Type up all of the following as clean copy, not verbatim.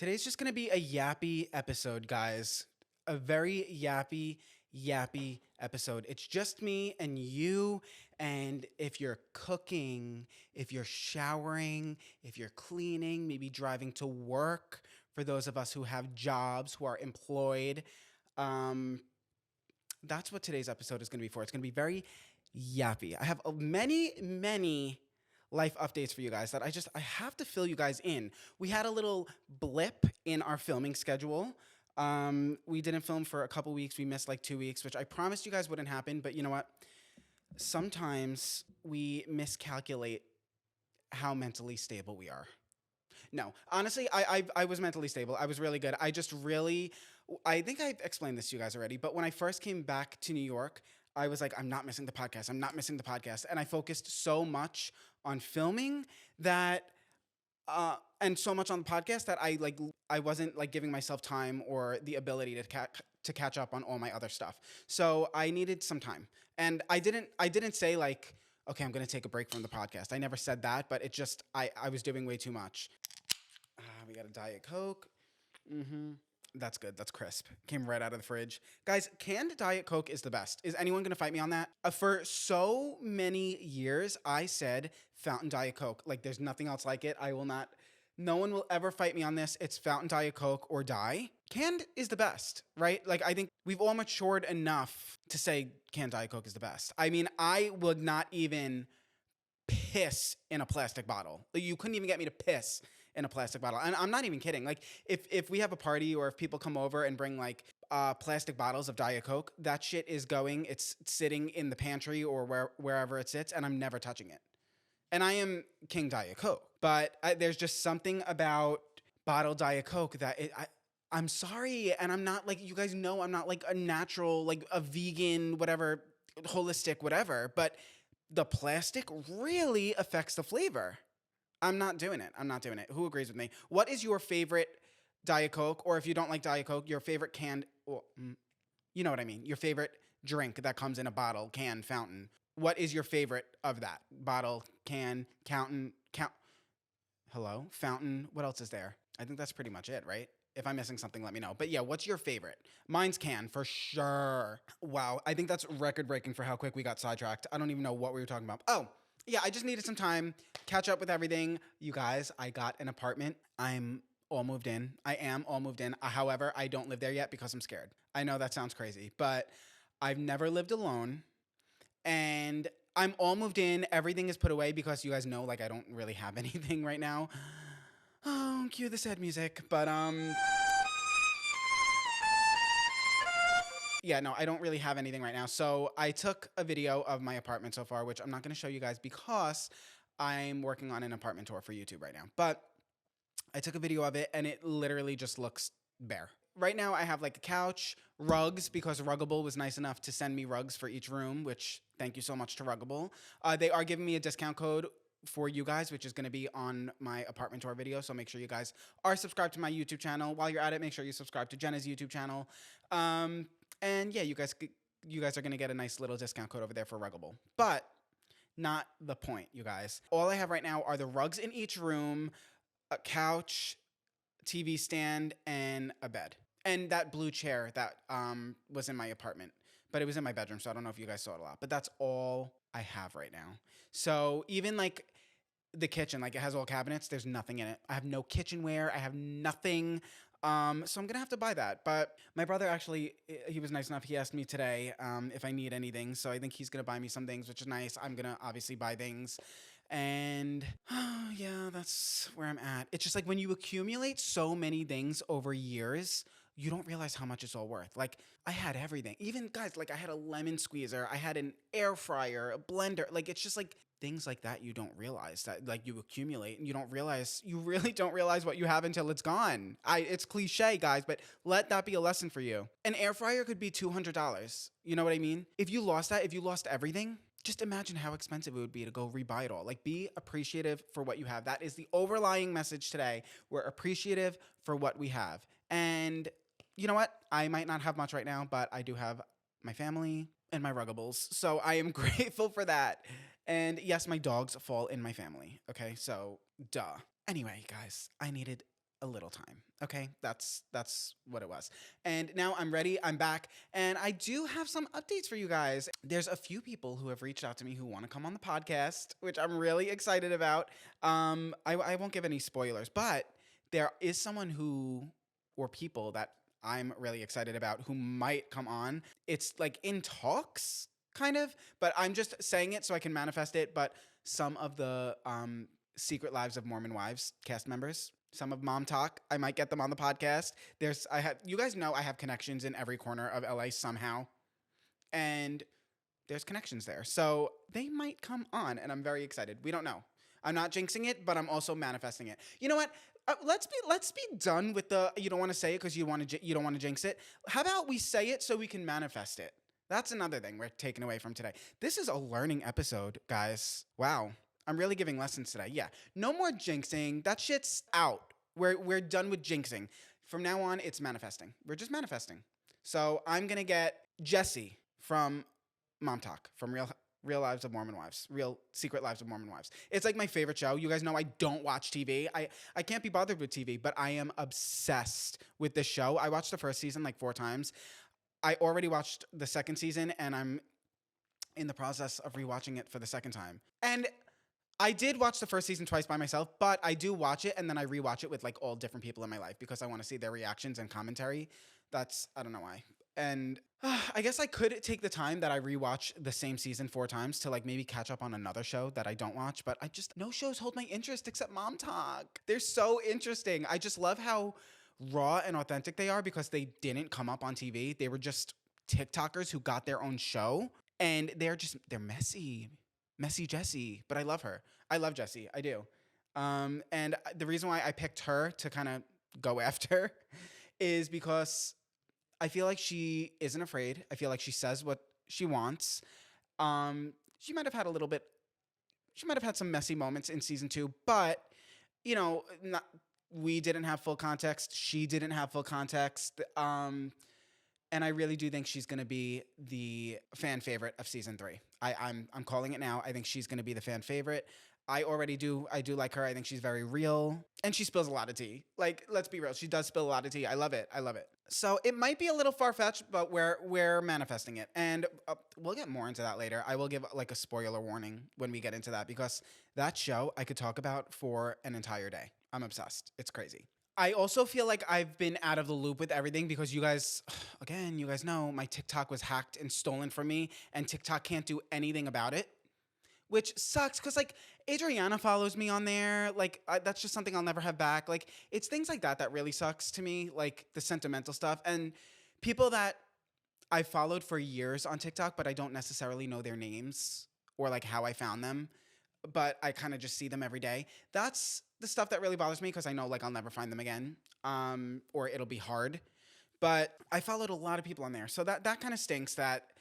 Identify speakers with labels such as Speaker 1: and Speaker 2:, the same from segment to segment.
Speaker 1: Today's just gonna be a yappy episode, guys. A very yappy episode. It's just me and you. And if you're cooking, if you're showering, if you're cleaning, maybe driving to work, for those of us who have jobs, who are employed, um, that's what today's episode is gonna be for. It's gonna be very yappy. I have many life updates for you guys that I have to fill you guys in. We had a little blip in our filming schedule. We didn't film for a couple weeks. We missed like 2 weeks, which I promised you guys wouldn't happen. But you know what? Sometimes we miscalculate how mentally stable we are. No, honestly, I was mentally stable. I was really good. I think I've explained this to you guys already, but when I first came back to New York, I was like, I'm not missing the podcast. I'm not missing the podcast. And I focused so much on filming that, and so much on the podcast that I wasn't like giving myself time or the ability to catch up on all my other stuff. So I needed some time. And I didn't say like, okay, I'm going to take a break from the podcast. I never said that, but I was doing way too much. We got a Diet Coke. That's good. That's crisp. Came right out of the fridge. Guys, canned Diet Coke is the best. Is anyone going to fight me on that? For so many years, I said fountain Diet Coke. Like, there's nothing else like it. No one will ever fight me on this. It's fountain Diet Coke or die. Canned is the best, right? Like, I think we've all matured enough to say canned Diet Coke is the best. I mean, I would not even piss in a plastic bottle. Like, you couldn't even get me to piss in a plastic bottle. And I'm not even kidding. Like if we have a party or if people come over and bring like plastic bottles of Diet Coke, that shit is going, it's sitting in the pantry or wherever it sits, and I'm never touching it. And I am King Diet Coke. But there's just something about bottled Diet Coke that I'm sorry. And I'm not like, you guys know, I'm not like a natural, like a vegan, whatever, holistic, whatever. But the plastic really affects the flavor. I'm not doing it. Who agrees with me? What is your favorite Diet Coke? Or if you don't like Diet Coke, your favorite canned, well, you know what I mean? Your favorite drink that comes in a bottle, can, fountain. What is your favorite of that? Bottle, can, hello? Fountain. What else is there? I think that's pretty much it, right? If I'm missing something, let me know. But yeah, what's your favorite? Mine's can, for sure. Wow, I think that's record-breaking for how quick we got sidetracked. I don't even know what we were talking about. Oh, yeah, I just needed some time, catch up with everything. You guys, I got an apartment. I'm all moved in. I am all moved in. However, I don't live there yet because I'm scared. I know that sounds crazy, but I've never lived alone. And I'm all moved in. Everything is put away because you guys know, like, I don't really have anything right now. Oh, cue the sad music. But, yeah, no, I don't really have anything right now. So I took a video of my apartment so far, which I'm not going to show you guys because I'm working on an apartment tour for YouTube right now. But I took a video of it and it literally just looks bare. Right now I have like a couch, rugs, because Ruggable was nice enough to send me rugs for each room, which thank you so much to Ruggable. They are giving me a discount code for you guys, which is going to be on my apartment tour video. So make sure you guys are subscribed to my YouTube channel. While you're at it, make sure you subscribe to Jenna's YouTube channel. And yeah, you guys are going to get a nice little discount code over there for Ruggable. But not the point, you guys. All I have right now are the rugs in each room, a couch, TV stand, and a bed. And that blue chair that was in my apartment. But it was in my bedroom, so I don't know if you guys saw it a lot. But that's all I have right now. So even like the kitchen, like it has all cabinets, there's nothing in it. I have no kitchenware. I have nothing. So I'm going to have to buy that. But my brother actually, he was nice enough. He asked me today if I need anything. So I think he's going to buy me some things, which is nice. I'm going to obviously buy things. And yeah, that's where I'm at. It's just like when you accumulate so many things over years, you don't realize how much it's all worth. Like I had everything. Even guys, like I had a lemon squeezer. I had an air fryer, a blender. Like it's just like things like that you don't realize that like you accumulate and you really don't realize what you have until it's gone. It's cliche, guys, but let that be a lesson for you. An air fryer could be $200. You know what I mean? If you lost everything, just imagine how expensive it would be to go rebuy it all. Like be appreciative for what you have. That is the overlying message today. We're appreciative for what we have. And you know what? I might not have much right now, but I do have my family and my Ruggables. So I am grateful for that. And yes, my dogs fall in my family. Okay, so duh. Anyway, guys, I needed a little time. Okay, that's what it was. And now I'm ready. I'm back, and I do have some updates for you guys. There's a few people who have reached out to me who want to come on the podcast, which I'm really excited about. I won't give any spoilers, but there is someone who or people that I'm really excited about who might come on. It's like in talks, kind of, but I'm just saying it so I can manifest it. But some of the Secret Lives of Mormon Wives cast members, some of Mom Talk, I might get them on the podcast. You guys know I have connections in every corner of LA somehow, and there's connections there, so they might come on, and I'm very excited. We don't know. I'm not jinxing it, but I'm also manifesting it. You know what? Let's be done with the you don't want to say it because you don't want to jinx it. How about we say it so we can manifest it? That's another thing we're taking away from today. This is a learning episode, guys. Wow. I'm really giving lessons today. Yeah. No more jinxing. That shit's out. We're done with jinxing. From now on, it's manifesting. We're just manifesting. So I'm gonna get Jesse from Mom Talk, from Real Lives of Mormon Wives, Real Secret Lives of Mormon Wives. It's like my favorite show. You guys know I don't watch TV. I can't be bothered with TV, but I am obsessed with this show. I watched the first season like 4 times. I already watched the second season, and I'm in the process of rewatching it for the second time. And I did watch the first season twice by myself, but I do watch it and then I rewatch it with like all different people in my life because I want to see their reactions and commentary. I don't know why. And I guess I could take the time that I rewatch the same season 4 times to like maybe catch up on another show that I don't watch, but no shows hold my interest except Mom Talk. They're so interesting. I just love how raw and authentic they are because they didn't come up on TV. They were just TikTokers who got their own show, and they're messy. Messy Jessie, but I love her. I love Jessie. I do. And the reason why I picked her to kind of go after is because I feel like she isn't afraid. I feel like she says what she wants. She might have had some messy moments in season 2, but you know, we didn't have full context. She didn't have full context. And I really do think she's going to be the fan favorite of season 3. I'm calling it now. I think she's going to be the fan favorite. I do like her. I think she's very real, and she spills a lot of tea. Like, let's be real. She does spill a lot of tea. I love it. So it might be a little far-fetched, but we're manifesting it. And we'll get more into that later. I will give like a spoiler warning when we get into that, because that show I could talk about for an entire day. I'm obsessed. It's crazy. I also feel like I've been out of the loop with everything because you guys know my TikTok was hacked and stolen from me, and TikTok can't do anything about it, which sucks because like Adriana follows me on there. Like that's just something I'll never have back. Like it's things like that really sucks to me, like the sentimental stuff. And people that I've followed for years on TikTok, but I don't necessarily know their names or like how I found them, but I kind of just see them every day. That's the stuff that really bothers me because I know like I'll never find them again, or it'll be hard. But I followed a lot of people on there, so that kind of stinks. That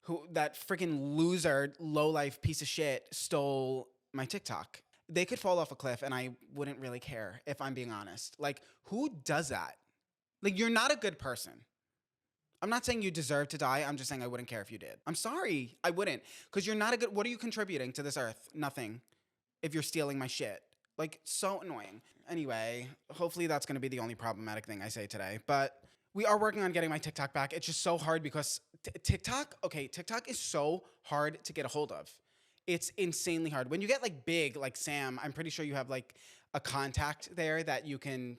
Speaker 1: freaking loser, low life piece of shit stole my TikTok. They could fall off a cliff, and I wouldn't really care, if I'm being honest. Like, who does that? Like, you're not a good person. I'm not saying you deserve to die. I'm just saying I wouldn't care if you did. I'm sorry. I wouldn't. Because you're not a good... What are you contributing to this earth? Nothing. If you're stealing my shit. Like, so annoying. Anyway, hopefully that's going to be the only problematic thing I say today. But we are working on getting my TikTok back. It's just so hard because TikTok is so hard to get a hold of. It's insanely hard. When you get, like, big, like Sam, I'm pretty sure you have, like, a contact there that you can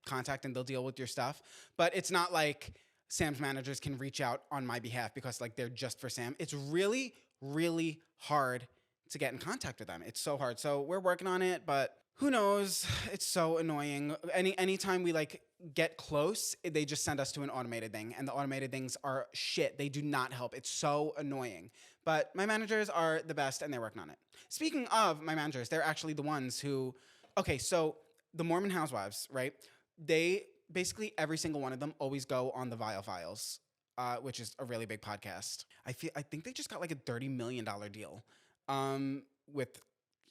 Speaker 1: contact and they'll deal with your stuff. But it's not like Sam's managers can reach out on my behalf because, like, they're just for Sam. It's really, really hard to get in contact with them. It's so hard. So we're working on it, but who knows? It's so annoying. Anytime we like get close, they just send us to an automated thing, and the automated things are shit. They do not help. It's so annoying. But my managers are the best, and they're working on it. Speaking of my managers, they're actually the ones who, okay, so the Mormon Housewives, right? They basically every single one of them always go on the Vile Files, which is a really big podcast. I think they just got like a $30 million deal. With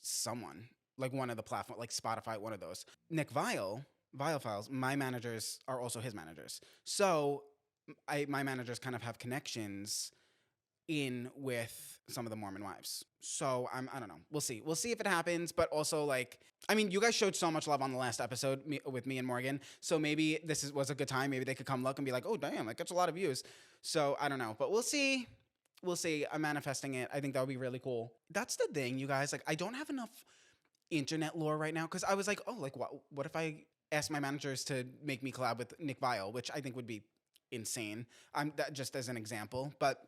Speaker 1: someone, like one of the platform, like Spotify, one of those. Nick Vile Files, my managers are also his managers. So my managers kind of have connections in with some of the Mormon wives. So I don't know. We'll see. We'll see if it happens. But also, like, I mean, you guys showed so much love on the last episode with me and Morgan. So maybe was a good time. Maybe they could come look and be like, oh, damn, that gets a lot of views. So I don't know. But we'll see. We'll see. I'm manifesting it. I think that would be really cool. That's the thing, you guys. Like, I don't have enough internet lore right now because I was like, oh, like, what if I ask my managers to make me collab with Nick Viall, which I think would be insane. That just as an example. But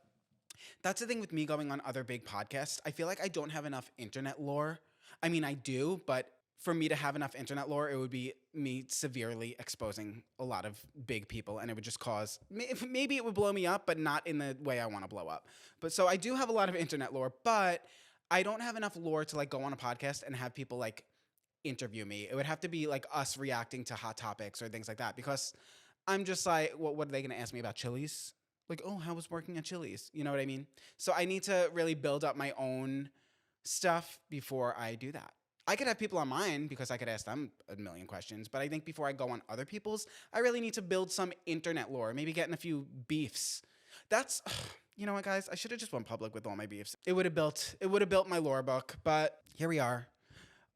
Speaker 1: that's the thing with me going on other big podcasts. I feel like I don't have enough internet lore. I mean, I do, but for me to have enough internet lore, it would be me severely exposing a lot of big people, and it would just cause maybe it would blow me up, but not in the way I want to blow up. But so I do have a lot of internet lore, but I don't have enough lore to like go on a podcast and have people like interview me. It would have to be like us reacting to hot topics or things like that because I'm just like, what are they going to ask me about Chili's? Like, oh, how was working at Chili's? You know what I mean? So I need to really build up my own stuff before I do that. I could have people on mine because I could ask them a million questions, but I think before I go on other people's, I really need to build some internet lore, maybe getting a few beefs. That's, you know what, guys? I should have just went public with all my beefs. It would have built my lore book, but here we are,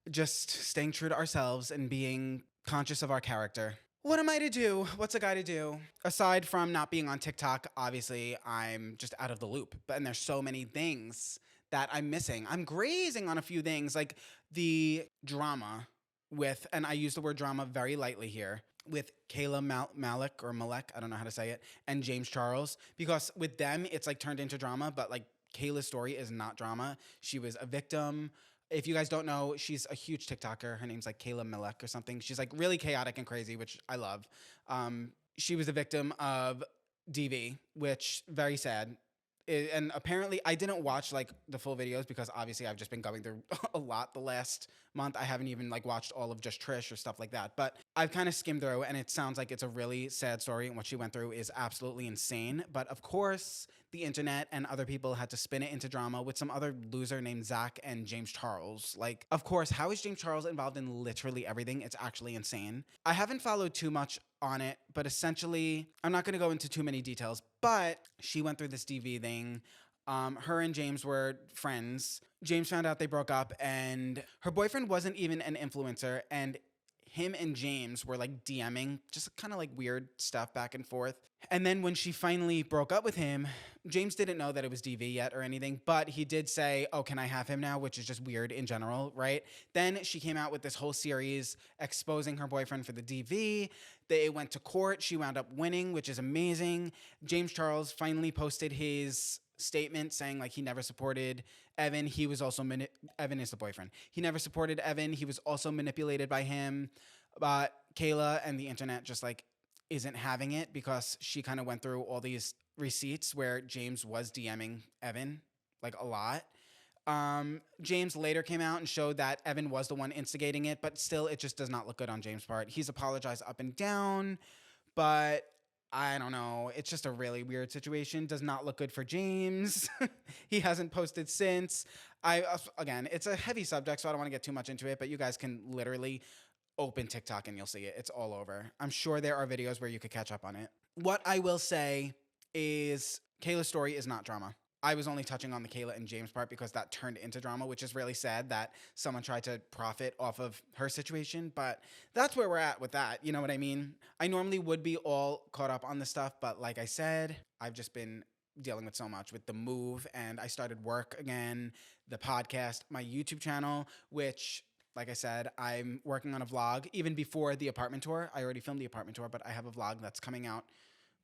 Speaker 1: just staying true to ourselves and being conscious of our character. What am I to do? What's a guy to do? Aside from not being on TikTok, obviously, I'm just out of the loop. And there's so many things that I'm missing. I'm grazing on a few things, like the drama with, and I use the word drama very lightly here, with Kayla Malik or Malek, I don't know how to say it, and James Charles. Because with them, it's like turned into drama, but like Kayla's story is not drama. She was a victim. If you guys don't know, she's a huge TikToker. Her name's like Kayla Malek or something. She's like really chaotic and crazy, which I love. She was a victim of DV, which very sad. And apparently I didn't watch like the full videos because obviously I've just been going through a lot the last month. I haven't even like watched all of Just Trish or stuff like that, but I've kind of skimmed through and it sounds like it's a really sad story and what she went through is absolutely insane. But of course the internet and other people had to spin it into drama with some other loser named Zach and James Charles. Like, of course, how is James Charles involved in literally everything? It's actually insane. I haven't followed too much on it, but essentially, I'm not going to go into too many details, but she went through this DV thing. Her and James were friends. James found out they broke up, and her boyfriend wasn't even an influencer, and him and James were like DMing, just kind of like weird stuff back and forth. And then when she finally broke up with him, James didn't know that it was DV yet or anything, but he did say, oh, can I have him now? Which is just weird in general, right? Then she came out with this whole series exposing her boyfriend for the DV. They went to court. She wound up winning, which is amazing. James Charles finally posted his statement saying like he never supported Evan. He was also Evan is the boyfriend. He never supported Evan. He was also manipulated by him. But Kayla and the internet just like isn't having it because she kind of went through all these receipts where James was DMing Evan like a lot. James later came out and showed that Evan was the one instigating it, but still it just does not look good on James' part. He's apologized up and down, but I don't know. It's just a really weird situation. Does not look good for James. He hasn't posted since. Again, it's a heavy subject, so I don't want to get too much into it, but you guys can literally open TikTok and you'll see it. It's all over. I'm sure there are videos where you could catch up on it. What I will say is Kayla's story is not drama. I was only touching on the Kayla and James part because that turned into drama, which is really sad that someone tried to profit off of her situation. But that's where we're at with that. You know what I mean? I normally would be all caught up on this stuff, but like I said, I've just been dealing with so much with the move, and I started work again, the podcast, my YouTube channel, which, like I said, I'm working on a vlog even before the apartment tour. I already filmed the apartment tour, but I have a vlog that's coming out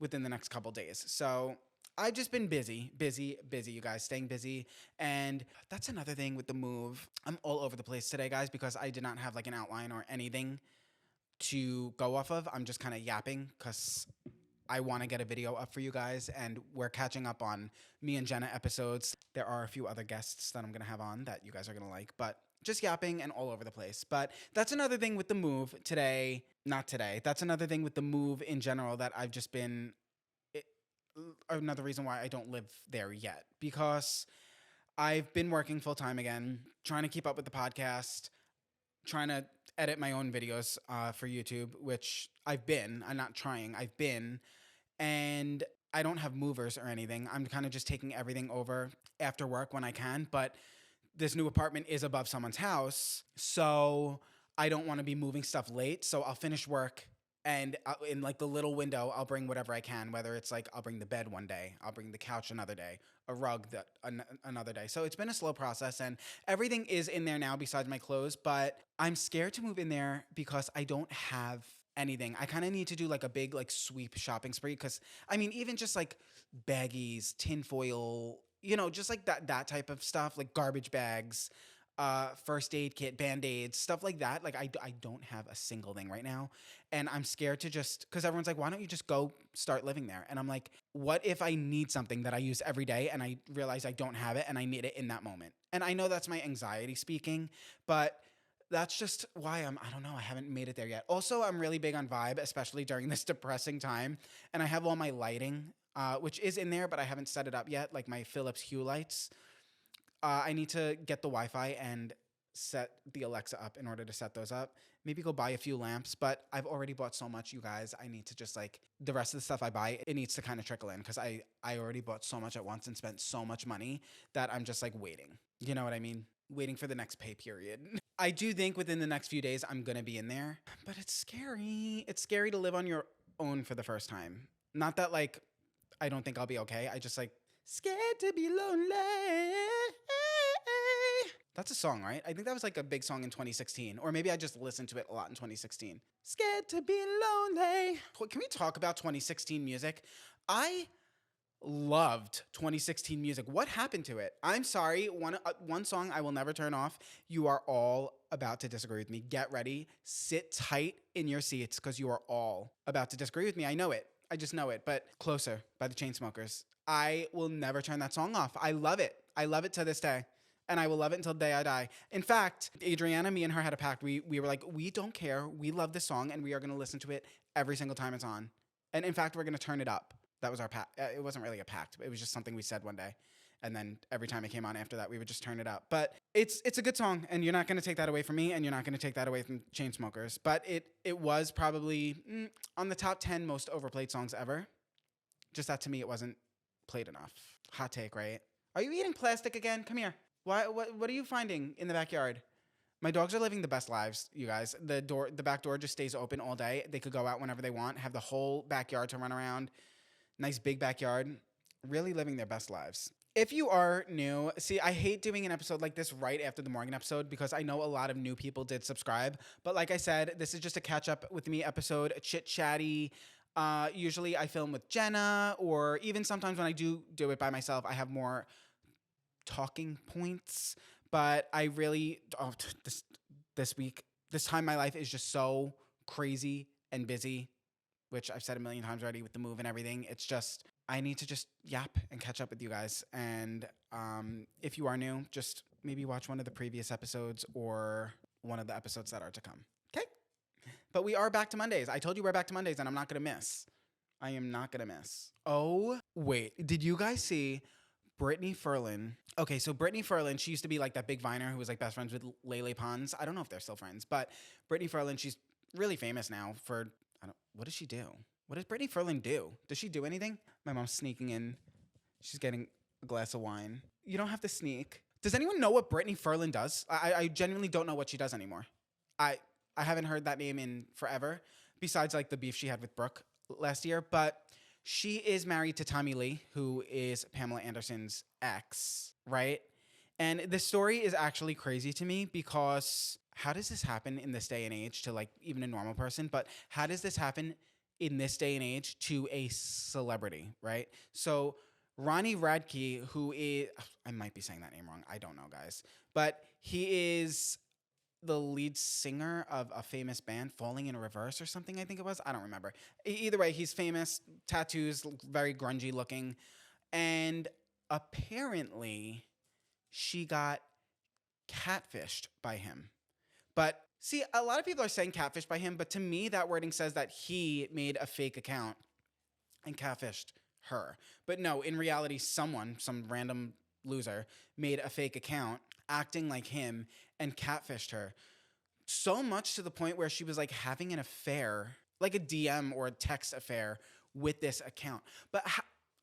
Speaker 1: within the next couple days. So I've just been busy, you guys, staying busy. And that's another thing with the move. I'm all over the place today, guys, because I did not have like an outline or anything to go off of. I'm just kind of yapping because I want to get a video up for you guys, and we're catching up on me and Jenna episodes. There are a few other guests that I'm going to have on that you guys are going to like, but just yapping and all over the place. But that's another thing with the move today. Not today. That's another thing with the move in general that I've just been... another reason why I don't live there yet, because I've been working full time again, trying to keep up with the podcast, trying to edit my own videos for YouTube, which I'm not trying, I've been. And I don't have movers or anything. I'm kind of just taking everything over after work when I can. But this new apartment is above someone's house. So I don't want to be moving stuff late. So I'll finish work. And in like the little window, I'll bring whatever I can. Whether it's like I'll bring the bed one day, I'll bring the couch another day, a rug another day. So it's been a slow process, and everything is in there now besides my clothes. But I'm scared to move in there because I don't have anything. I kind of need to do like a big like sweep shopping spree because I mean even just like baggies, tinfoil, just like that type of stuff, like garbage bags, first aid kit, band-aids, stuff like that. Like I don't have a single thing right now. And I'm scared to just, because everyone's like, why don't you just go start living there? And I'm like, what if I need something that I use every day and I realize I don't have it and I need it in that moment? And I know that's my anxiety speaking, but that's just why I don't know, I haven't made it there yet. Also, I'm really big on vibe, especially during this depressing time. And I have all my lighting, which is in there, but I haven't set it up yet, like my Philips Hue lights. I need to get the Wi-Fi and set the Alexa up in order to set those up. Maybe go buy a few lamps, but I've already bought so much, you guys. I need to just like, the rest of the stuff I buy, it needs to kind of trickle in because I already bought so much at once and spent so much money that I'm just like waiting. You know what I mean? Waiting for the next pay period. I do think within the next few days I'm going to be in there, but it's scary. It's scary to live on your own for the first time. Not that like, I don't think I'll be okay. I just like, scared to be lonely. That's a song, right? I think that was like a big song in 2016. Or maybe I just listened to it a lot in 2016. Scared to be lonely. Can we talk about 2016 music? I loved 2016 music. What happened to it? I'm sorry. One song I will never turn off. You are all about to disagree with me. Get ready. Sit tight in your seats because you are all about to disagree with me. I know it. I just know it. But Closer by the Chainsmokers. I will never turn that song off. I love it. I love it to this day. And I will love it until the day I die. In fact, Adriana, me and her had a pact. We were like, we don't care. We love this song, and we are going to listen to it every single time it's on. And in fact, we're going to turn it up. That was our pact. It wasn't really a pact. It was just something we said one day. And then every time it came on after that, we would just turn it up. But it's a good song, and you're not going to take that away from me, and you're not going to take that away from Chainsmokers. But it was probably on the top 10 most overplayed songs ever. Just that to me, it wasn't played enough. Hot take, right? Are you eating plastic again? Come here. What are you finding in the backyard? My dogs are living the best lives, you guys. The back door just stays open all day. They could go out whenever they want, have the whole backyard to run around. Nice big backyard. Really living their best lives. If you are new, see, I hate doing an episode like this right after the Morgan episode because I know a lot of new people did subscribe. But like I said, this is just a catch up with me episode, chit chatty. Usually I film with Jenna, or even sometimes when I do it by myself, I have more talking points. But I really, this week, this time in my life is just so crazy and busy, which I've said a million times already with the move and everything. It's just, I need to just yap and catch up with you guys. And if you are new, just maybe watch one of the previous episodes or one of the episodes that are to come. Okay? But we are back to Mondays. I told you we're back to Mondays, and I'm not going to miss. I am not going to miss. Oh, wait. Did you guys see Britney Furlin? Okay, so Britney Furlin, she used to be like that big Viner who was like best friends with Lele Pons. I don't know if they're still friends, but Britney Furlin, she's really famous now for, what does she do? What does Britney Furlin do? Does she do anything? My mom's sneaking in. She's getting a glass of wine. You don't have to sneak. Does anyone know what Britney Furlin does? I genuinely don't know what she does anymore. I haven't heard that name in forever, besides like the beef she had with Brooke last year. But she is married to Tommy Lee, who is Pamela Anderson's ex, right? And the story is actually crazy to me because how does this happen in this day and age to like even a normal person? But how does this happen in this day and age to a celebrity, right? So Ronnie Radke, who is, I might be saying that name wrong. I don't know, guys. But he is the lead singer of a famous band, Falling in Reverse or something, I think it was. I don't remember. Either way, he's famous, tattoos, very grungy looking. And apparently she got catfished by him. But see, a lot of people are saying catfished by him, but to me, that wording says that he made a fake account and catfished her. But no, in reality, some random loser made a fake account acting like him and catfished her. So much to the point where she was like having an affair, like a DM or a text affair with this account. But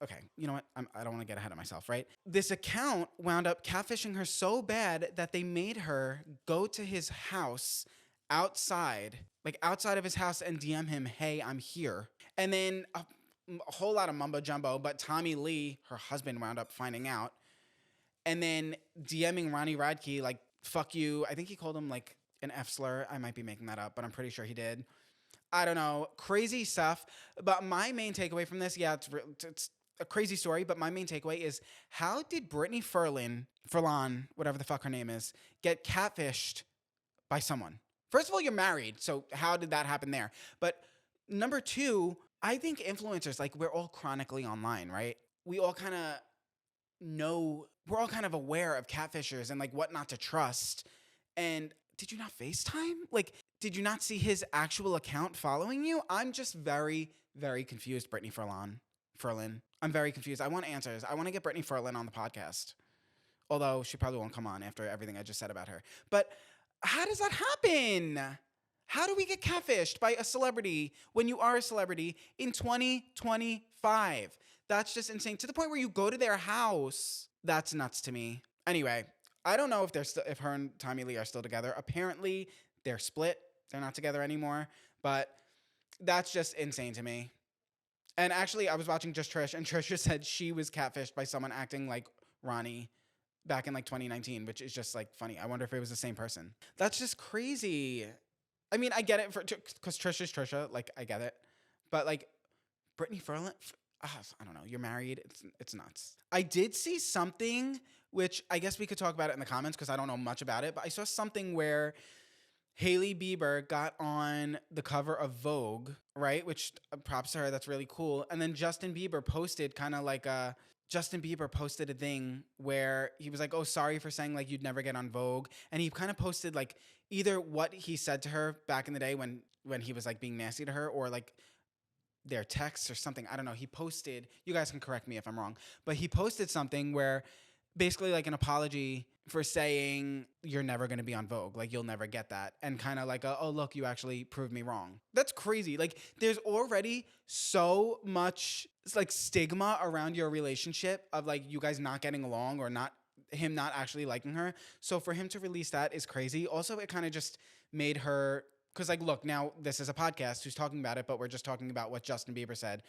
Speaker 1: okay, you know what? I don't want to get ahead of myself, right? This account wound up catfishing her so bad that they made her go to his house outside, like outside of his house, and DM him, hey, I'm here. And then a whole lot of mumbo jumbo, but Tommy Lee, her husband, wound up finding out. And then DMing Ronnie Radke, like, fuck you. I think he called him like an F slur. I might be making that up, but I'm pretty sure he did. I don't know. Crazy stuff. But my main takeaway from this, yeah, it's a crazy story, but my main takeaway is how did Britney Furlin, whatever the fuck her name is, get catfished by someone? First of all, you're married, so how did that happen there? But number two, I think influencers, like, we're all chronically online, right? We all kind of know, we're all kind of aware of catfishers and like what not to trust. And did you not FaceTime? Like, did you not see his actual account following you? I'm just very, very confused, Britney Furlin. I'm very confused. I want answers. I want to get Britney Furlin on the podcast. Although she probably won't come on after everything I just said about her. But how does that happen? How do we get catfished by a celebrity when you are a celebrity in 2025? That's just insane. To the point where you go to their house. That's nuts to me. Anyway, I don't know if her and Tommy Lee are still together. Apparently, they're split. They're not together anymore. But that's just insane to me. And actually, I was watching Just Trish, and Trisha said she was catfished by someone acting like Ronnie back in like 2019, which is just like funny. I wonder if it was the same person. That's just crazy. I mean, I get it because Trisha's Trisha. Like, I get it. But like, Britney Furlin, I don't know. You're married. It's nuts. I did see something, which I guess we could talk about it in the comments because I don't know much about it. But I saw something where Hailey Bieber got on the cover of Vogue, right? Which props to her. That's really cool. And then Justin Bieber posted a thing where he was like, oh, sorry for saying like you'd never get on Vogue. And he kind of posted like either what he said to her back in the day when he was like being nasty to her, or like their texts or something. I don't know. He posted, you guys can correct me if I'm wrong, but he posted something where basically like an apology for saying you're never going to be on Vogue. Like, you'll never get that. And kind of like, oh, look, you actually proved me wrong. That's crazy. Like, there's already so much like stigma around your relationship of like you guys not getting along or him not actually liking her. So for him to release that is crazy. Also, it kind of just made her, because like, look, now this is a podcast who's talking about it, but we're just talking about what Justin Bieber said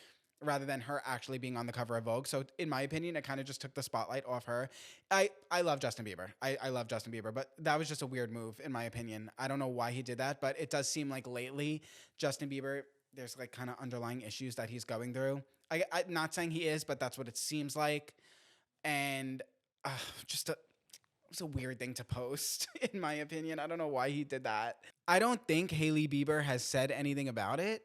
Speaker 1: rather than her actually being on the cover of Vogue. So in my opinion, it kind of just took the spotlight off her. I love Justin Bieber. I love Justin Bieber, but that was just a weird move in my opinion. I don't know why he did that, but it does seem like lately Justin Bieber, there's like kind of underlying issues that he's going through. I'm not saying he is, but that's what it seems like. And it's a weird thing to post, in my opinion. I don't know why he did that. I don't think Hailey Bieber has said anything about it,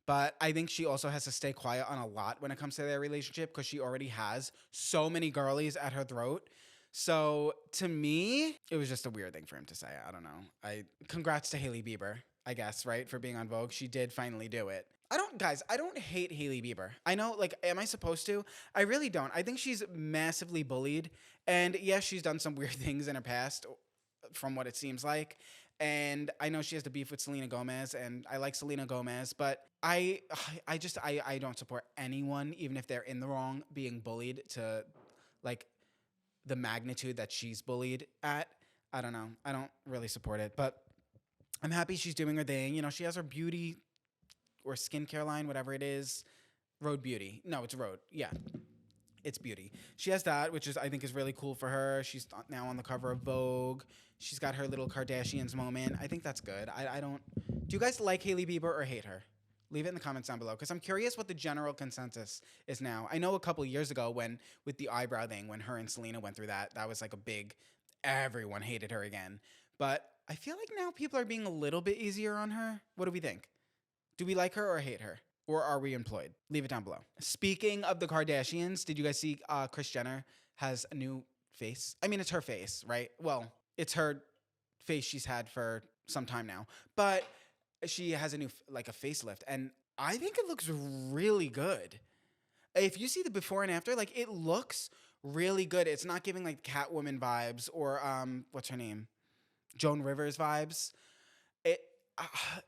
Speaker 1: but I think she also has to stay quiet on a lot when it comes to their relationship because she already has so many girlies at her throat. So to me, it was just a weird thing for him to say. I don't know. Congrats to Hailey Bieber, I guess, right? For being on Vogue. She did finally do it. I don't hate Hailey Bieber. I know, like, am I supposed to? I really don't. I think she's massively bullied. And yes, she's done some weird things in her past, from what it seems like. And I know she has the beef with Selena Gomez, and I like Selena Gomez, but I don't support anyone, even if they're in the wrong, being bullied to, like, the magnitude that she's bullied at. I don't know. I don't really support it, but I'm happy she's doing her thing. You know, she has her beauty or skincare line, whatever it is. Rhode Beauty. No, it's Rhode. Yeah. It's beauty. She has that, which I think is really cool for her. She's now on the cover of Vogue. She's got her little Kardashians moment. I think that's good. I don't. Do you guys like Hailey Bieber or hate her? Leave it in the comments down below because I'm curious what the general consensus is now. I know a couple years ago with the eyebrow thing, when her and Selena went through that was like a big, everyone hated her again. But I feel like now people are being a little bit easier on her. What do we think? Do we like her or hate her? Or are we employed? Leave it down below. Speaking of the Kardashians, did you guys see Kris Jenner has a new face? I mean, it's her face, right? Well, it's her face she's had for some time now. But she has a new, like, a facelift. And I think it looks really good. If you see the before and after, like, it looks really good. It's not giving, like, Catwoman vibes or, what's her name? Joan Rivers vibes.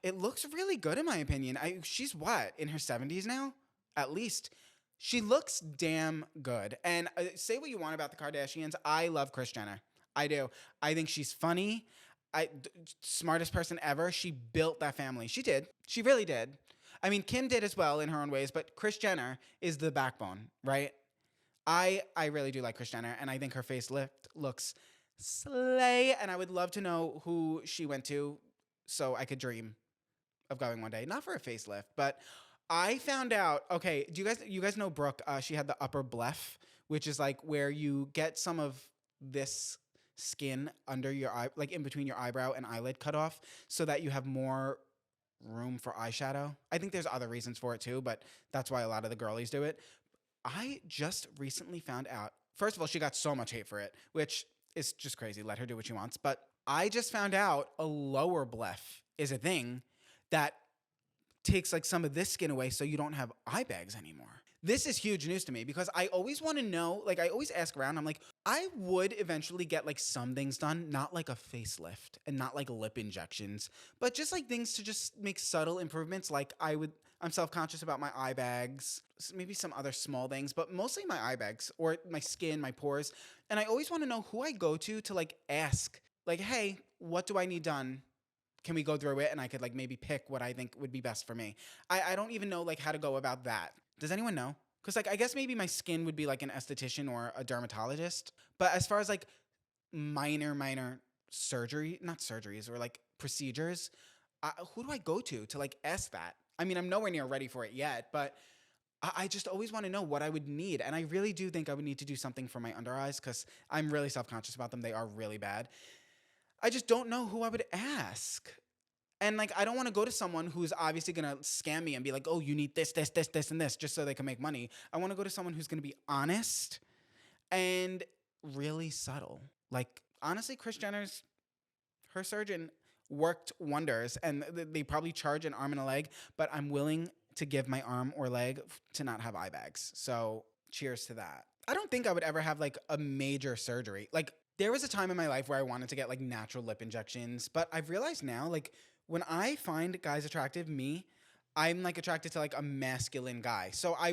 Speaker 1: It looks really good in my opinion. She's what, in her 70s now? At least. She looks damn good. And say what you want about the Kardashians. I love Kris Jenner. I do. I think she's funny. Smartest person ever. She built that family. She did. She really did. I mean, Kim did as well in her own ways, but Kris Jenner is the backbone, right? I really do like Kris Jenner, and I think her facelift looks slay. And I would love to know who she went to, so I could dream of going one day. Not for a facelift, but I found out. Okay, do you guys know Brooke? She had the upper bleph, which is like where you get some of this skin under your eye, like in between your eyebrow and eyelid, cut off, so that you have more room for eyeshadow. I think there's other reasons for it too, but that's why a lot of the girlies do it. I just recently found out. First of all, she got so much hate for it, which is just crazy. Let her do what she wants. But I just found out a lower bleph is a thing that takes like some of this skin away so you don't have eye bags anymore. This is huge news to me because I always want to know, like I always ask around, I'm like, I would eventually get like some things done, not like a facelift and not like lip injections, but just like things to just make subtle improvements. Like I'm self-conscious about my eye bags, maybe some other small things, but mostly my eye bags or my skin, my pores. And I always want to know who I go to like ask, like, hey, what do I need done? Can we go through it? And I could like maybe pick what I think would be best for me. I don't even know like how to go about that. Does anyone know? Because like I guess maybe my skin would be like an esthetician or a dermatologist. But as far as like minor surgery, not surgeries or like procedures, who do I go to like ask that? I mean, I'm nowhere near ready for it yet, but I just always want to know what I would need. And I really do think I would need to do something for my under eyes because I'm really self-conscious about them. They are really bad. I just don't know who I would ask. And like, I don't want to go to someone who's obviously going to scam me and be like, oh, you need this, and this, just so they can make money. I want to go to someone who's going to be honest and really subtle. Like, honestly, Kris Jenner's, her surgeon worked wonders, and they probably charge an arm and a leg, but I'm willing to give my arm or leg to not have eye bags. So cheers to that. I don't think I would ever have like a major surgery. Like, there was a time in my life where I wanted to get like natural lip injections, but I've realized now, like, when I find guys attractive, I'm like attracted to like a masculine guy. So I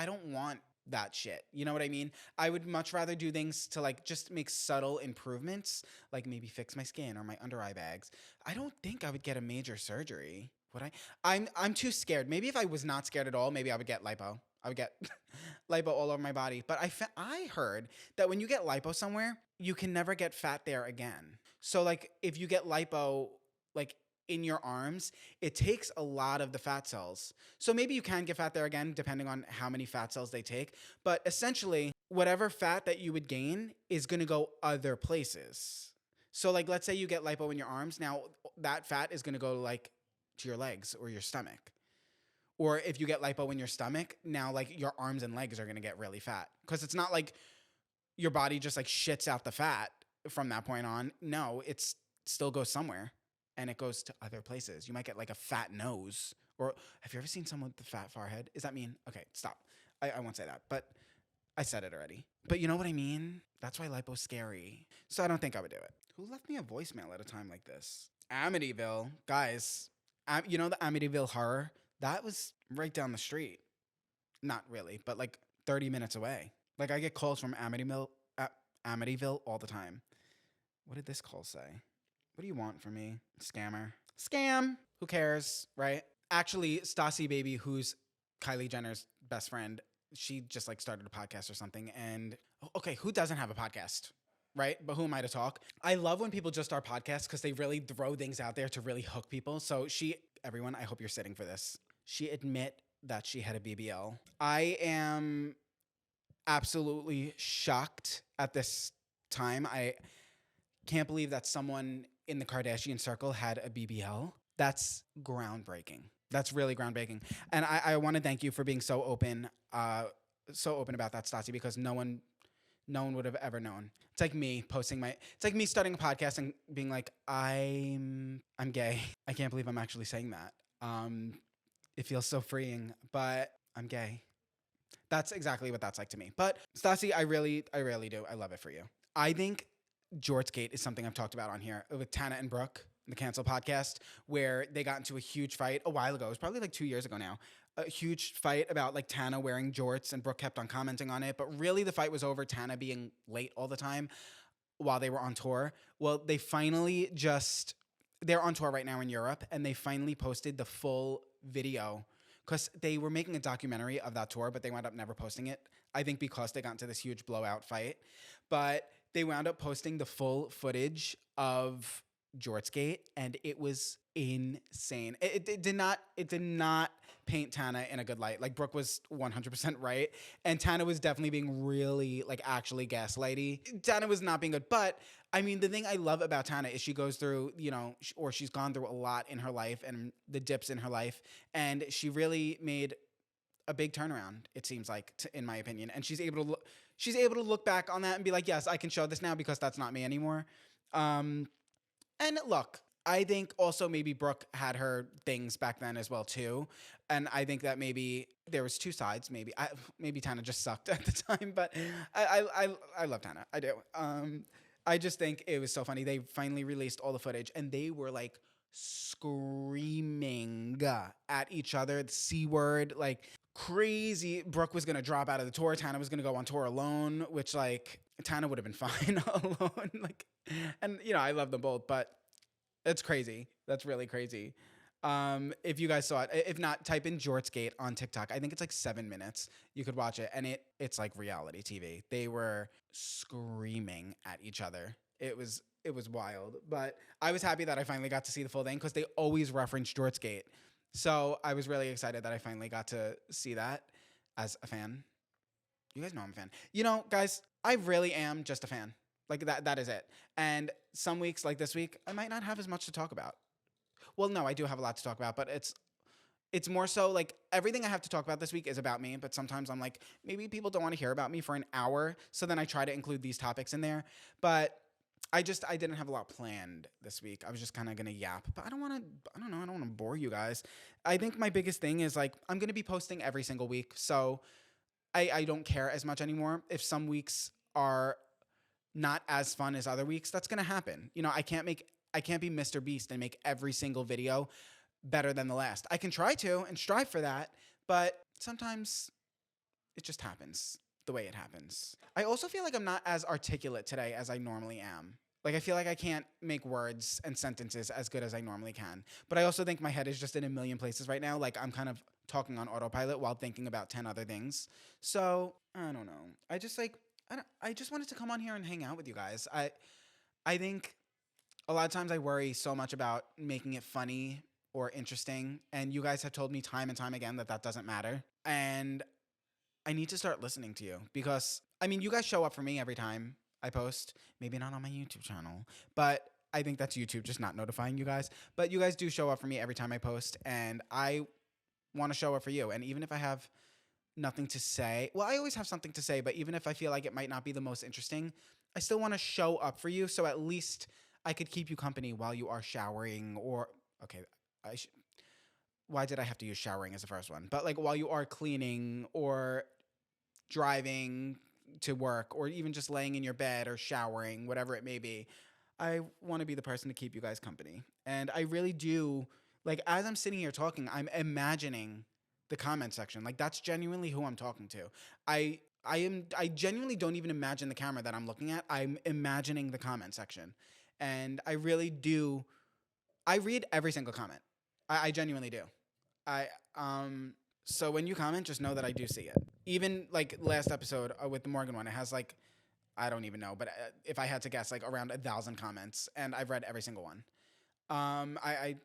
Speaker 1: don't want that shit. You know what I mean? I would much rather do things to like just make subtle improvements, like maybe fix my skin or my under eye bags. I don't think I would get a major surgery. Would I? I'm too scared. Maybe if I was not scared at all, maybe I would get lipo. I would get lipo all over my body. But I heard that when you get lipo somewhere, you can never get fat there again. So like if you get lipo like in your arms, it takes a lot of the fat cells. So maybe you can get fat there again, depending on how many fat cells they take. But essentially, whatever fat that you would gain is going to go other places. So like, let's say you get lipo in your arms. Now that fat is going to go like to your legs or your stomach. Or if you get lipo in your stomach, now like your arms and legs are going to get really fat. Because it's not like your body just like shits out the fat from that point on. No, it still goes somewhere. And it goes to other places. You might get like a fat nose. Or have you ever seen someone with a fat forehead? Is that mean? Okay, stop. I won't say that. But I said it already. But you know what I mean? That's why lipo's scary. So I don't think I would do it. Who left me a voicemail at a time like this? Amityville. Guys, you know the Amityville horror? That was right down the street. Not really, but like 30 minutes away. Like I get calls from Amityville all the time. What did this call say? What do you want from me? Scammer. Scam. Who cares, right? Actually, Stacey Baby, who's Kylie Jenner's best friend, she just like started a podcast or something. And okay, who doesn't have a podcast, right? But who am I to talk? I love when people just start podcasts because they really throw things out there to really hook people. So everyone, I hope you're sitting for this. She admit that she had a BBL. I am absolutely shocked at this time. I can't believe that someone in the Kardashian circle had a BBL. That's groundbreaking. That's really groundbreaking. And I want to thank you for being so open about that, Stacey, because no one would have ever known. It's like me it's like me starting a podcast and being like, I'm gay. I can't believe I'm actually saying that. It feels so freeing, but I'm gay. That's exactly what that's like to me. But Stacey, I really do. I love it for you. I think Jortsgate is something I've talked about on here with Tana and Brooke, the Cancel podcast, where they got into a huge fight a while ago. It was probably like 2 years ago now. a huge fight about like Tana wearing jorts, and Brooke kept on commenting on it. But really, the fight was over Tana being late all the time while they were on tour. Well, they finally just they're on tour right now in Europe, and they finally posted the full video because they were making a documentary of that tour, but they wound up never posting it. I think because they got into this huge blowout fight, but they wound up posting the full footage of Jortsgate, and it was insane. It did not paint Tana in a good light. Like Brooke was 100% right, and Tana was definitely being really like actually gaslighty. Tana was not being good, but I mean the thing I love about Tana is she goes through, or she's gone through a lot in her life and the dips in her life, and she really made a big turnaround. It seems like, in my opinion, and she's able to look back on that and be like, yes, I can show this now because that's not me anymore. And look, I think also maybe Brooke had her things back then as well too, and I think that maybe there was two sides. Maybe Tana just sucked at the time, but I love Tana. I do. I just think it was so funny. They finally released all the footage, and they were like screaming at each other, the C word, like crazy. Brooke was gonna drop out of the tour. Tana was gonna go on tour alone, which like Tana would have been fine alone. Like, and I love them both, but it's crazy. That's really crazy. If you guys saw it, if not, type in Jortsgate on TikTok. I think it's like 7 minutes. You could watch it, and it's like reality TV. They were screaming at each other. It was wild. But I was happy that I finally got to see the full thing because they always reference Jortsgate. So I was really excited that I finally got to see that as a fan. You guys know I'm a fan. Guys, I really am just a fan. Like that is it. And some weeks, like this week, I might not have as much to talk about. Well, no, I do have a lot to talk about, but it's more so like everything I have to talk about this week is about me, but sometimes I'm like, maybe people don't want to hear about me for an hour, so then I try to include these topics in there. But I didn't have a lot planned this week. I was just kind of going to yap, but I don't want to bore you guys. I think my biggest thing is like I'm going to be posting every single week, so I don't care as much anymore. If some weeks are not as fun as other weeks, that's going to happen. I can't be Mr. Beast and make every single video better than the last. I can try to and strive for that, but sometimes it just happens the way it happens. I also feel like I'm not as articulate today as I normally am. Like I feel like I can't make words and sentences as good as I normally can. But I also think my head is just in a million places right now. Like I'm kind of talking on autopilot while thinking about 10 other things. So I don't know. I just wanted to come on here and hang out with you guys. I think a lot of times I worry so much about making it funny or interesting, and you guys have told me time and time again that doesn't matter. And I need to start listening to you because, I mean, you guys show up for me every time I post. Maybe not on my YouTube channel, but I think that's YouTube just not notifying you guys. But you guys do show up for me every time I post, and I want to show up for you. And even if I have nothing to say, well, I always have something to say, but even if I feel like it might not be the most interesting, I still want to show up for you, so at least I could keep you company while you are showering, or okay, why did I have to use showering as the first one? But like while you are cleaning or driving to work or even just laying in your bed or showering, whatever it may be, I want to be the person to keep you guys company. And I really do, like as I'm sitting here talking, I'm imagining the comment section. Like that's genuinely who I'm talking to. I genuinely don't even imagine the camera that I'm looking at. I'm imagining the comment section. And I really do. I read every single comment. I genuinely do. So when you comment, just know that I do see it. Even like last episode with the Morgan one, it has like, I don't even know, but if I had to guess, like around 1,000 comments, and I've read every single one. I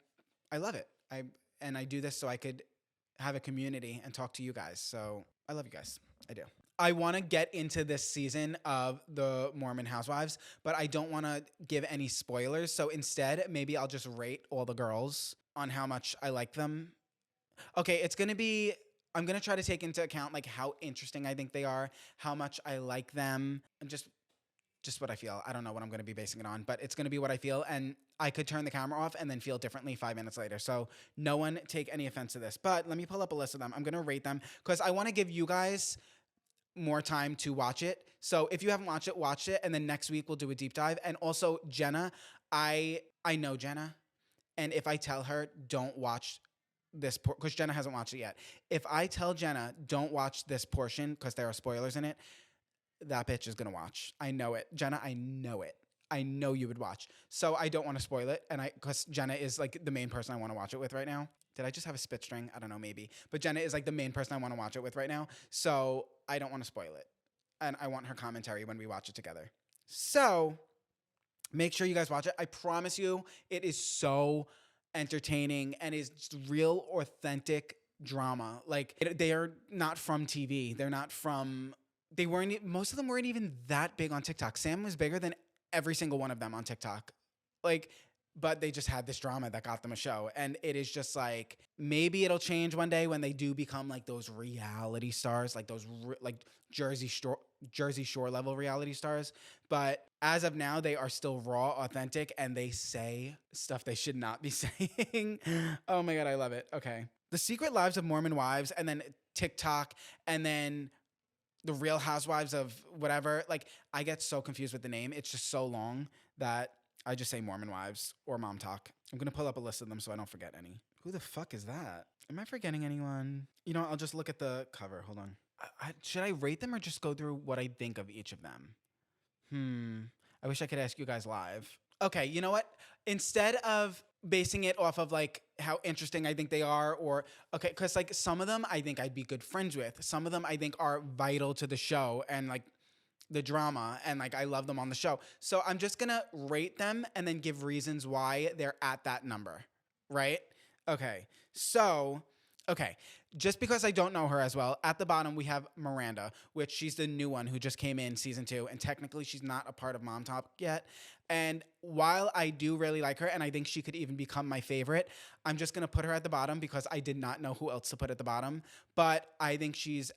Speaker 1: love it. I do this so I could have a community and talk to you guys. So I love you guys. I do. I want to get into this season of the Mormon Housewives, but I don't want to give any spoilers. So instead, maybe I'll just rate all the girls on how much I like them. Okay, I'm going to try to take into account like how interesting I think they are, how much I like them, and just what I feel. I don't know what I'm going to be basing it on, but it's going to be what I feel. And I could turn the camera off and then feel differently 5 minutes later. So no one take any offense to this, but let me pull up a list of them. I'm going to rate them because I want to give you guys more time to watch it. So if you haven't watched it, watch it. And then next week we'll do a deep dive. And also Jenna, I know Jenna. And if I tell her, don't watch this because Jenna hasn't watched it yet. If I tell Jenna don't watch this portion because there are spoilers in it, that bitch is gonna watch. I know it, Jenna. I know it. I know you would watch. So I don't want to spoil it, and because Jenna is like the main person I want to watch it with right now. Did I just have a spit string? I don't know, maybe. But Jenna is like the main person I want to watch it with right now. So I don't want to spoil it, and I want her commentary when we watch it together. So make sure you guys watch it. I promise you, it is so entertaining and is just real, authentic drama. Like they are not from TV. They're not from. They weren't. Most of them weren't even that big on TikTok. Sam was bigger than every single one of them on TikTok. Like, but they just had this drama that got them a show, and it is just like maybe it'll change one day when they do become like those reality stars, like those like Jersey Shore level reality stars. But as of now, they are still raw, authentic, and they say stuff they should not be saying. Oh my god, I love it. Okay, The Secret Lives of Mormon Wives, and then TikTok, and then The Real Housewives of whatever. Like I get so confused with the name. It's just so long that I just say Mormon Wives or Mom Talk. I'm going to pull up a list of them so I don't forget any. Who the fuck is that? Am I forgetting anyone? You know, I'll just look at the cover. Hold on. Should I rate them or just go through what I think of each of them? I wish I could ask you guys live. Okay, you know what? Instead of basing it off of like how interesting I think they are, or okay, because like some of them I think I'd be good friends with. Some of them I think are vital to the show and like the drama, and like I love them on the show. So I'm just gonna rate them and then give reasons why they're at that number, right? Okay, so okay, just because I don't know her as well, at the bottom we have Miranda, which she's the new one who just came in season 2, and technically she's not a part of Mom Talk yet. And while I do really like her, and I think she could even become my favorite, I'm just gonna put her at the bottom because I did not know who else to put at the bottom. But I think she's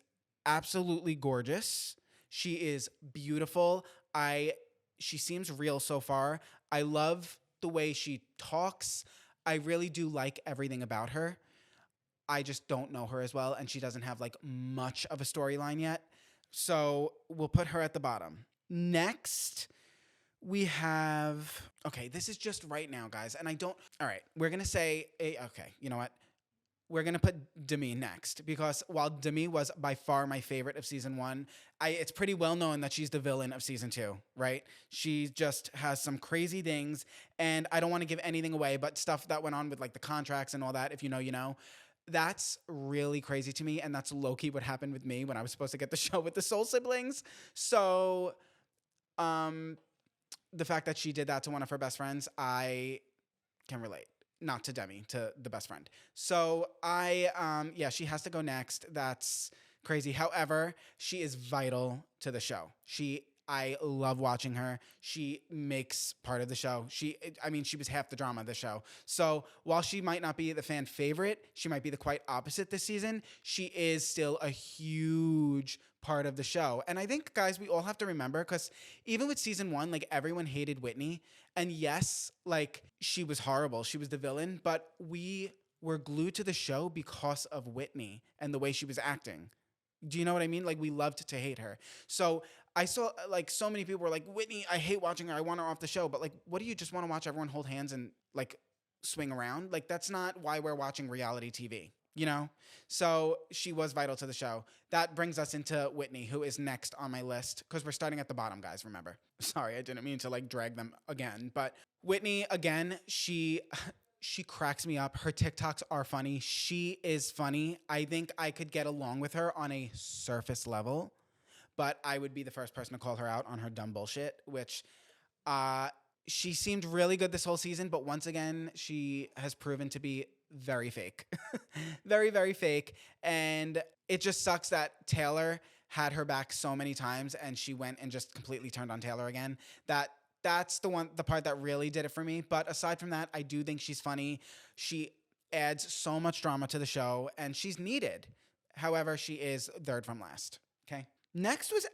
Speaker 1: absolutely gorgeous. She is beautiful. She seems real so far. I love the way she talks. I really do like everything about her. I just don't know her as well, and she doesn't have like much of a storyline yet. So we'll put her at the bottom. Next, we have, okay, this is just right now, guys, and I don't, all right, we're going to say, okay, you know what? We're going to put Demi next because while Demi was by far my favorite of season 1, it's pretty well known that she's the villain of season 2, right? She just has some crazy things, and I don't want to give anything away, but stuff that went on with like the contracts and all that, if you know, you know. That's really crazy to me, and that's low-key what happened with me when I was supposed to get the show with the Soul Siblings. So, the fact that she did that to one of her best friends, I can relate. Not to Demi, to the best friend. So yeah, she has to go next. That's crazy. However, she is vital to the show. I love watching her. She makes part of the show. She was half the drama of the show. So while she might not be the fan favorite, she might be the quite opposite this season. She is still a huge part of the show. And I think, guys, we all have to remember, because even with season 1, like everyone hated Whitney. And yes, like she was horrible. She was the villain, but we were glued to the show because of Whitney and the way she was acting. Do you know what I mean? Like we loved to hate her. So I saw like so many people were like, Whitney, I hate watching her. I want her off the show. But like, what do you just want to watch everyone hold hands and like swing around? Like that's not why we're watching reality TV, you know? So she was vital to the show. That brings us into Whitney, who is next on my list, because we're starting at the bottom, guys, remember. Sorry, I didn't mean to like drag them again. But Whitney, again, she cracks me up. Her TikToks are funny. She is funny. I think I could get along with her on a surface level, but I would be the first person to call her out on her dumb bullshit, which she seemed really good this whole season, but once again, she has proven to be very fake. Very, very fake. And it just sucks that Taylor had her back so many times and she went and just completely turned on Taylor again. That's the part that really did it for me. But aside from that, I do think she's funny. She adds so much drama to the show, and she's needed. However, she is third from last. Okay. Next was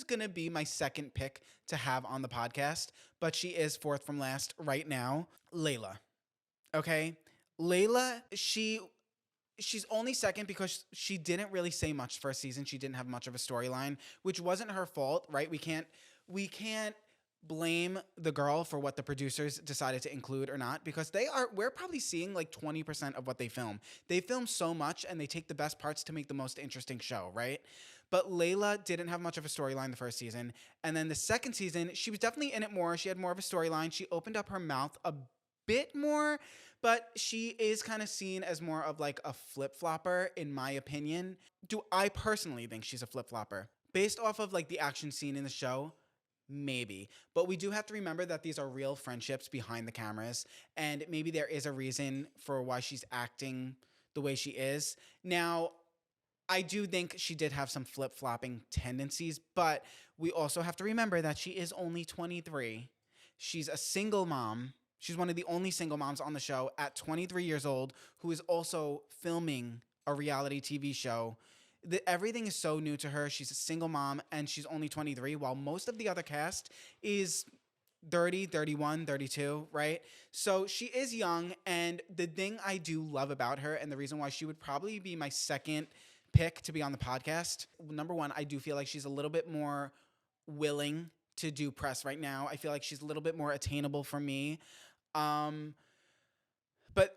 Speaker 1: going to be my second pick to have on the podcast, but she is fourth from last right now. Layla. Okay. Layla, she's only second because she didn't really say much first season. She didn't have much of a storyline, which wasn't her fault, right? We can't blame the girl for what the producers decided to include or not, because we're probably seeing like 20% of what they film. They film so much and they take the best parts to make the most interesting show, right? But Layla didn't have much of a storyline the first season. And then the second season, she was definitely in it more. She had more of a storyline. She opened up her mouth a bit more, but she is kind of seen as more of like a flip flopper, in my opinion. Do I personally think she's a flip flopper? Based off of like the action scene in the show, maybe. But we do have to remember that these are real friendships behind the cameras, and maybe there is a reason for why she's acting the way she is. Now, I do think she did have some flip flopping tendencies, but we also have to remember that she is only 23. She's a single mom. She's one of the only single moms on the show at 23 years old, who is also filming a reality TV show. Everything is so new to her. She's a single mom and she's only 23, while most of the other cast is 30, 31, 32, right? So she is young. And the thing I do love about her, and the reason why she would probably be my second pick to be on the podcast, number one, I do feel like she's a little bit more willing to do press right now. I feel like she's a little bit more attainable for me. But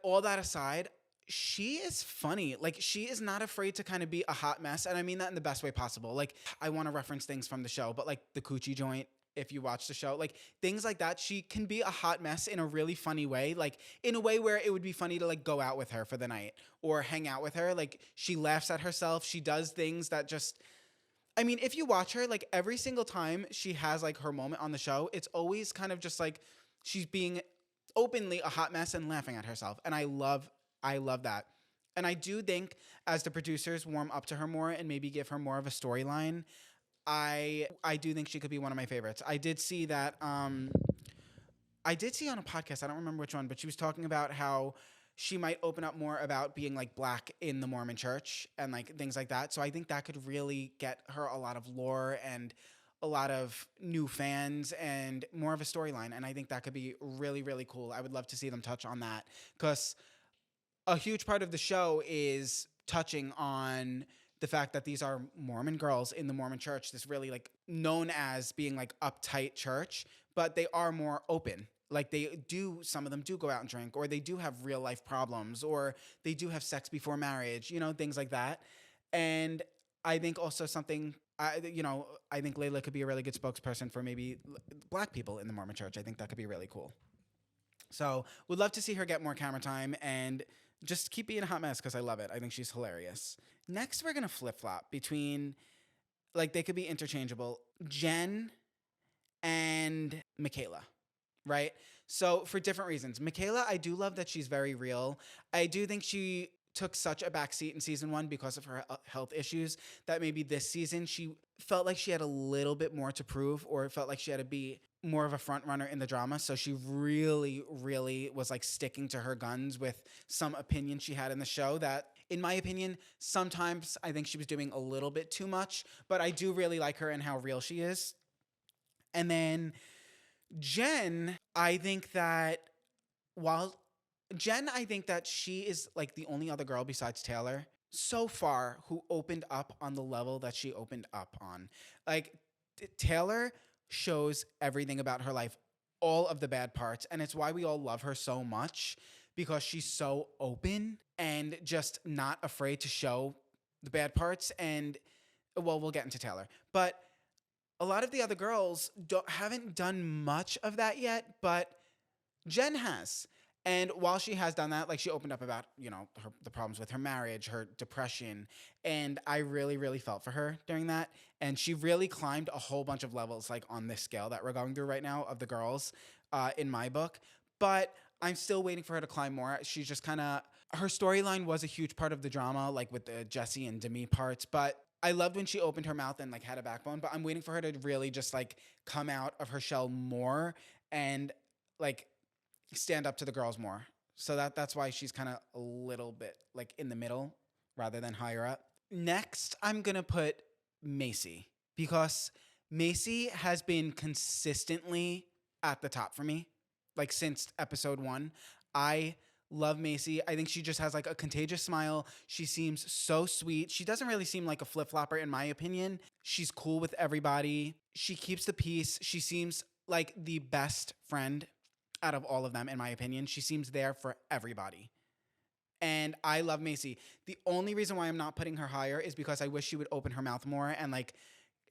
Speaker 1: all that aside, she is funny. Like, she is not afraid to kind of be a hot mess. And I mean that in the best way possible. Like, I want to reference things from the show, but like the coochie joint, if you watch the show, like things like that, she can be a hot mess in a really funny way. Like, in a way where it would be funny to like go out with her for the night or hang out with her. Like, she laughs at herself. She does things that just, I mean, if you watch her, like every single time she has like her moment on the show, it's always kind of just like she's being openly a hot mess and laughing at herself. And I love that. And I do think as the producers warm up to her more and maybe give her more of a storyline, I do think she could be one of my favorites. I did see that I did see on a podcast, I don't remember which one, but she was talking about how she might open up more about being like black in the Mormon church and like things like that. So I think that could really get her a lot of lore and a lot of new fans and more of a storyline. And I think that could be really, really cool. I would love to see them touch on that, because a huge part of the show is touching on the fact that these are Mormon girls in the Mormon church, this really like known as being like uptight church, but they are more open. Like, some of them do go out and drink, or they do have real life problems, or they do have sex before marriage, things like that. And I think also I think Layla could be a really good spokesperson for maybe black people in the Mormon church. I think that could be really cool. So would love to see her get more camera time and just keep being a hot mess, because I love it. I think she's hilarious. Next, we're going to flip flop between, like, they could be interchangeable, Jen and Michaela, right? So for different reasons. Michaela, I do love that she's very real. I do think she took such a backseat in season one because of her health issues, that maybe this season she felt like she had a little bit more to prove, or felt like she had to be more of a front runner in the drama. So she really, really was like sticking to her guns with some opinions she had in the show that, in my opinion, sometimes I think she was doing a little bit too much, but I do really like her and how real she is. And then Jen, I think that while I think that she is like the only other girl besides Taylor so far who opened up on the level that she opened up on. Like, Taylor shows everything about her life, all of the bad parts, and it's why we all love her so much, because she's so open and just not afraid to show the bad parts. And well, we'll get into Taylor, but a lot of the other girls haven't done much of that yet, but Jen has. And while she has done that, like, she opened up about, the problems with her marriage, her depression. And I really, really felt for her during that. And she really climbed a whole bunch of levels, like, on this scale that we're going through right now of the girls in my book. But I'm still waiting for her to climb more. She's just kind of, her storyline was a huge part of the drama, like with the Jesse and Demi parts. But I loved when she opened her mouth and like had a backbone. But I'm waiting for her to really just like come out of her shell more and like stand up to the girls more. So that's why she's kind of a little bit like in the middle rather than higher up. Next, I'm going to put Macy, because Macy has been consistently at the top for me, like since episode 1. I love Macy. I think she just has like a contagious smile. She seems so sweet. She doesn't really seem like a flip-flopper in my opinion. She's cool with everybody. She keeps the peace. She seems like the best friend out of all of them, in my opinion. She seems there for everybody. And I love Macy. The only reason why I'm not putting her higher is because I wish she would open her mouth more and like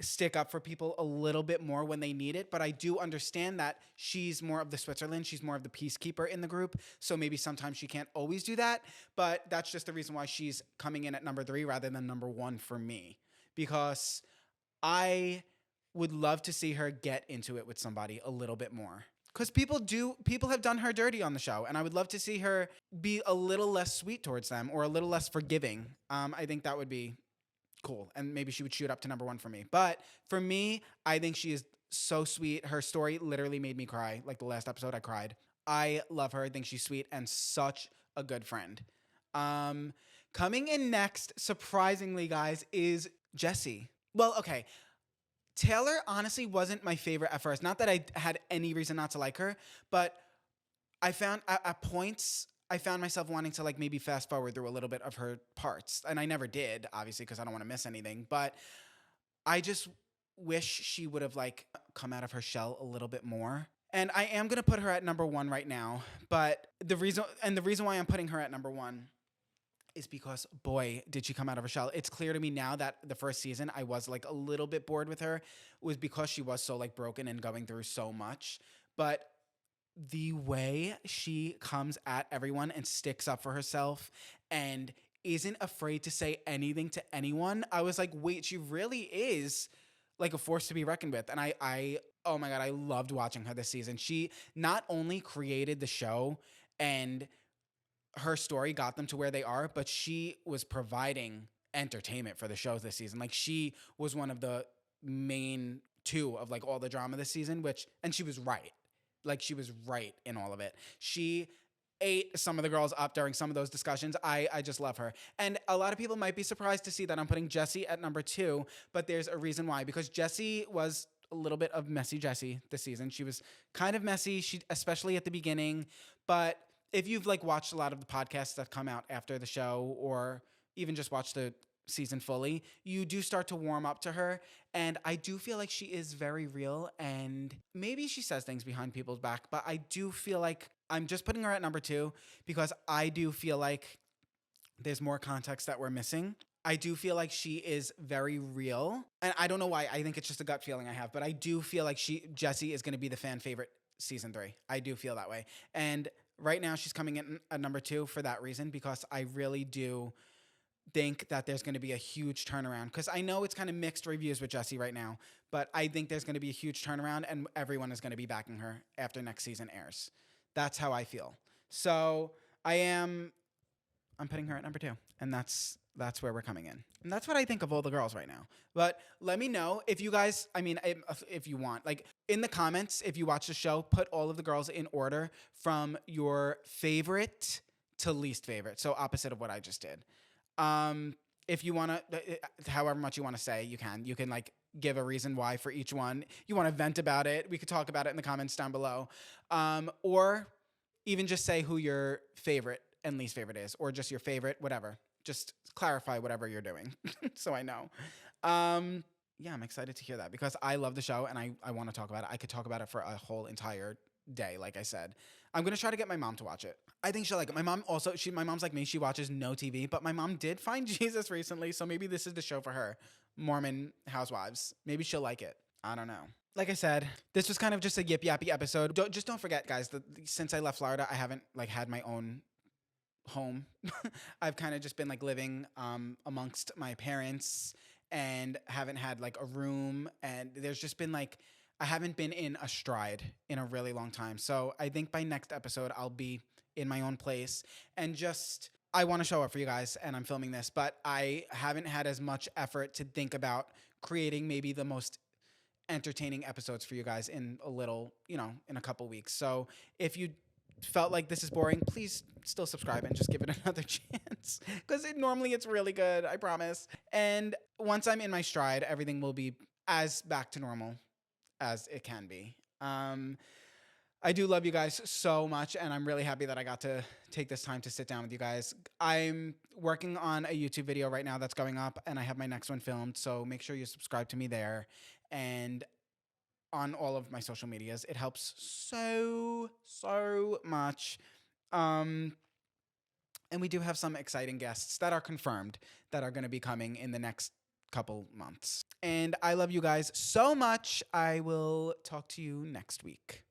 Speaker 1: stick up for people a little bit more when they need it. But I do understand that she's more of the Switzerland. She's more of the peacekeeper in the group. So maybe sometimes she can't always do that. But that's just the reason why she's coming in at number 3 rather than number 1 for me. Because I would love to see her get into it with somebody a little bit more. Because people have done her dirty on the show, and I would love to see her be a little less sweet towards them or a little less forgiving. I think that would be cool, and maybe she would shoot up to number 1 for me. But for me, I think she is so sweet. Her story literally made me cry. Like the last episode, I cried. I love her. I think she's sweet and such a good friend. Coming in next, surprisingly, guys, is Jessie. Well, okay. Taylor honestly wasn't my favorite at first. Not that I had any reason not to like her, but I found at points I found myself wanting to like maybe fast forward through a little bit of her parts. And I never did, obviously, because I don't want to miss anything. But I just wish she would have like come out of her shell a little bit more. And I am gonna put her at number 1 right now. But the reason why I'm putting her at number 1 is because, boy, did she come out of her shell. It's clear to me now that the first season I was like a little bit bored with her was because she was so like broken and going through so much. But the way she comes at everyone and sticks up for herself and isn't afraid to say anything to anyone, I was like, wait, she really is like a force to be reckoned with. And I oh my God, I loved watching her this season. She not only created the show and her story got them to where they are, but she was providing entertainment for the shows this season. Like she was one of the main 2 of like all the drama this season, and she was right. Like she was right in all of it. She ate some of the girls up during some of those discussions. I just love her. And a lot of people might be surprised to see that I'm putting Jessie at number 2, but there's a reason why. Because Jessie was a little bit of messy Jessie this season. She was kind of messy, especially at the beginning, but if you've like watched a lot of the podcasts that come out after the show or even just watched the season fully, you do start to warm up to her. And I do feel like she is very real, and maybe she says things behind people's back, but I do feel like I'm just putting her at number 2 because I do feel like there's more context that we're missing. I do feel like she is very real. And I don't know why. I think it's just a gut feeling I have, but I do feel like Jessie is going to be the fan favorite season 3. I do feel that way. And right now she's coming in at number 2 for that reason, because I really do think that there's going to be a huge turnaround, because I know it's kind of mixed reviews with Jessie right now, but I think there's going to be a huge turnaround and everyone is going to be backing her after next season airs. That's how I feel. So I'm putting her at number 2, and that's where we're coming in. And that's what I think of all the girls right now. But let me know if you guys, if you want, like in the comments, if you watch the show, put all of the girls in order from your favorite to least favorite. So opposite of what I just did. If you want to, however much you want to say, you can like give a reason why for each one. You want to vent about it, we could talk about it in the comments down below. Or even just say who your favorite and least favorite is, or just your favorite, whatever. Just clarify whatever you're doing so I know. Yeah, I'm excited to hear that because I love the show and I want to talk about it. I could talk about it for a whole entire day, like I said. I'm going to try to get my mom to watch it. I think she'll like it. My mom's like me. She watches no TV, but my mom did find Jesus recently, so maybe this is the show for her. Mormon Housewives. Maybe she'll like it. I don't know. Like I said, this was kind of just a yip yappy episode. Don't forget, guys, since I left Florida, I haven't like had my own home. I've kind of just been like living amongst my parents and haven't had like a room, and there's just been like I haven't been in a stride in a really long time. So I think by next episode I'll be in my own place, and just I want to show up for you guys, and I'm filming this, but I haven't had as much effort to think about creating maybe the most entertaining episodes for you guys in a little, in a couple weeks. So if you felt like this is boring, please still subscribe and just give it another chance, because normally it's really good, I promise. And once I'm in my stride, everything will be as back to normal as it can be. I do love you guys so much, and I'm really happy that I got to take this time to sit down with you guys. I'm working on a YouTube video right now that's going up, and I have my next one filmed, so make sure you subscribe to me there. And on all of my social medias. It helps so much. Um, and we do have some exciting guests that are confirmed that are going to be coming in the next couple months. And I love you guys so much. I will talk to you next week.